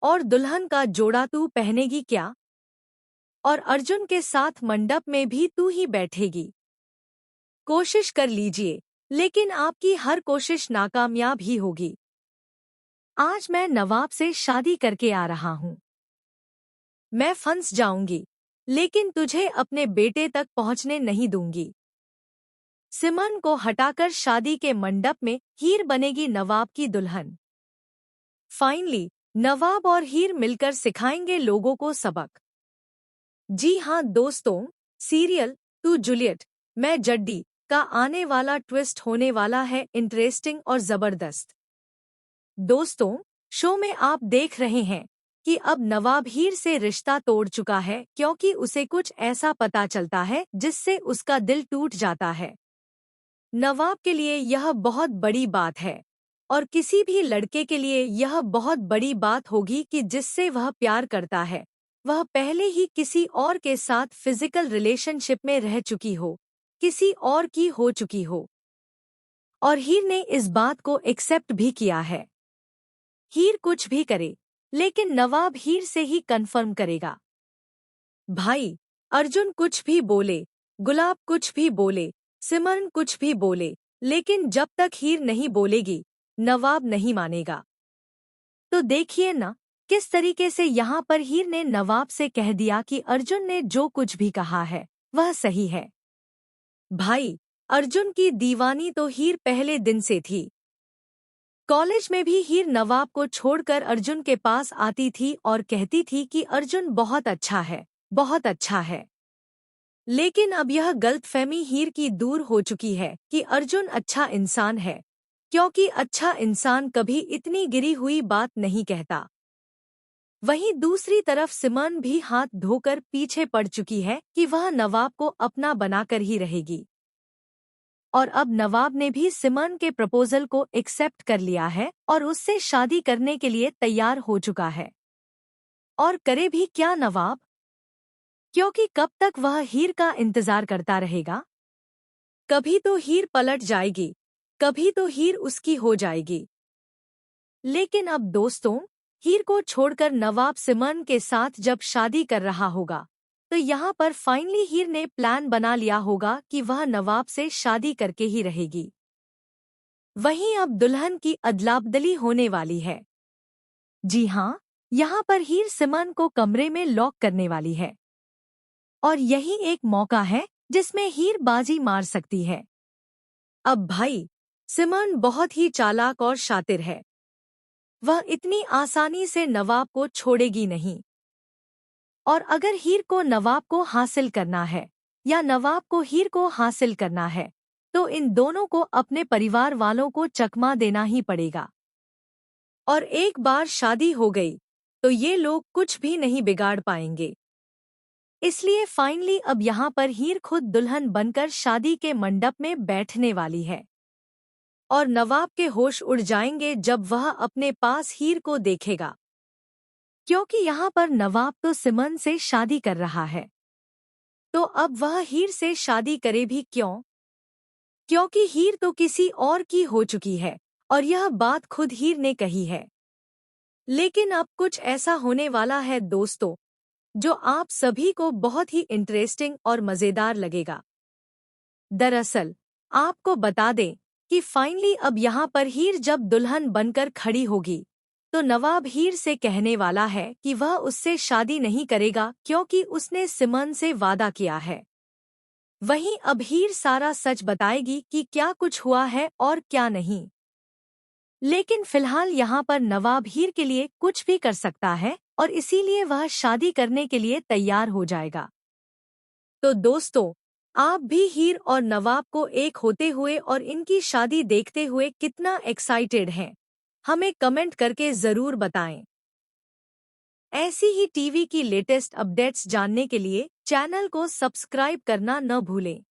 और दुल्हन का जोड़ा तू पहनेगी क्या? और अर्जुन के साथ मंडप में भी तू ही बैठेगी। कोशिश कर लीजिए, लेकिन आपकी हर कोशिश नाकामयाब ही होगी। आज मैं नवाब से शादी करके आ रहा हूँ। मैं फंस जाऊंगी, लेकिन तुझे अपने बेटे तक पहुंचने नहीं दूंगी। सिमन को हटाकर शादी के मंडप में हीर बनेगी नवाब की दुल्हन। फाइनली नवाब और हीर मिलकर सिखाएंगे लोगों को सबक। जी हाँ दोस्तों, सीरियल तू जूलियट मैं जड्डी का आने वाला ट्विस्ट होने वाला है इंटरेस्टिंग और जबरदस्त। दोस्तों, शो में आप देख रहे हैं कि अब नवाब हीर से रिश्ता तोड़ चुका है क्योंकि उसे कुछ ऐसा पता चलता है जिससे उसका दिल टूट जाता है। नवाब के लिए यह बहुत बड़ी बात है और किसी भी लड़के के लिए यह बहुत बड़ी बात होगी कि जिससे वह प्यार करता है वह पहले ही किसी और के साथ फिजिकल रिलेशनशिप में रह चुकी हो, किसी और की हो चुकी हो। और हीर ने इस बात को एक्सेप्ट भी किया है। हीर कुछ भी करे, लेकिन नवाब हीर से ही कंफर्म करेगा। भाई, अर्जुन कुछ भी बोले, गुलाब कुछ भी बोले, सिमरन कुछ भी बोले, लेकिन जब तक हीर नहीं बोलेगी, नवाब नहीं मानेगा। तो देखिए ना, किस तरीके से यहाँ पर हीर ने नवाब से कह दिया कि अर्जुन ने जो कुछ भी कहा है, वह सही है। भाई, अर्जुन की दीवानी तो हीर पहले दिन से थी। कॉलेज में भी हीर नवाब को छोड़कर अर्जुन के पास आती थी और कहती थी कि अर्जुन बहुत अच्छा है, बहुत अच्छा है। लेकिन अब यह गलतफहमी हीर की दूर हो चुकी है कि अर्जुन अच्छा इंसान है, क्योंकि अच्छा इंसान कभी इतनी गिरी हुई बात नहीं कहता। वहीं दूसरी तरफ सिमरन भी हाथ धोकर पीछे पड़ चुकी है कि वह नवाब को अपना बनाकर ही रहेगी। और अब नवाब ने भी सिमरन के प्रपोजल को एक्सेप्ट कर लिया है और उससे शादी करने के लिए तैयार हो चुका है। और करे भी क्या नवाब, क्योंकि कब तक वह हीर का इंतजार करता रहेगा। कभी तो हीर पलट जाएगी, कभी तो हीर उसकी हो जाएगी। लेकिन अब दोस्तों, हीर को छोड़कर नवाब सिमरन के साथ जब शादी कर रहा होगा तो यहाँ पर फाइनली हीर ने प्लान बना लिया होगा कि वह नवाब से शादी करके ही रहेगी। वहीं अब दुल्हन की अदला-बदली होने वाली है। जी हाँ, यहाँ पर हीर सिमरन को कमरे में लॉक करने वाली है। और यही एक मौका है जिसमें हीर बाजी मार सकती है। अब भाई, सिमरन बहुत ही चालाक और शातिर है। वह इतनी आसानी से नवाब को छोड़ेगी नहीं। और अगर हीर को नवाब को हासिल करना है या नवाब को हीर को हासिल करना है तो इन दोनों को अपने परिवार वालों को चकमा देना ही पड़ेगा। और एक बार शादी हो गई तो ये लोग कुछ भी नहीं बिगाड़ पाएंगे। इसलिए फाइनली अब यहाँ पर हीर खुद दुल्हन बनकर शादी के मंडप में बैठने वाली है। और नवाब के होश उड़ जाएंगे जब वह अपने पास हीर को देखेगा, क्योंकि यहाँ पर नवाब तो सिमरन से शादी कर रहा है। तो अब वह हीर से शादी करे भी क्यों? क्योंकि हीर तो किसी और की हो चुकी है और यह बात खुद हीर ने कही है। लेकिन अब कुछ ऐसा होने वाला है दोस्तों, जो आप सभी को बहुत ही इंटरेस्टिंग और मज़ेदार लगेगा। दरअसल आपको बता दें कि फाइनली अब यहाँ पर हीर जब दुल्हन बनकर खड़ी होगी तो नवाब हीर से कहने वाला है कि वह उससे शादी नहीं करेगा क्योंकि उसने सिमरन से वादा किया है। वहीं अब हीर सारा सच बताएगी कि क्या कुछ हुआ है और क्या नहीं। लेकिन फिलहाल यहाँ पर नवाब हीर के लिए कुछ भी कर सकता है और इसीलिए वह शादी करने के लिए तैयार हो जाएगा। तो दोस्तों, आप भी हीर और नवाब को एक होते हुए और इनकी शादी देखते हुए कितना एक्साइटेड हैं? हमें कमेंट करके ज़रूर बताएं। ऐसी ही टीवी की लेटेस्ट अपडेट्स जानने के लिए चैनल को सब्सक्राइब करना न भूलें।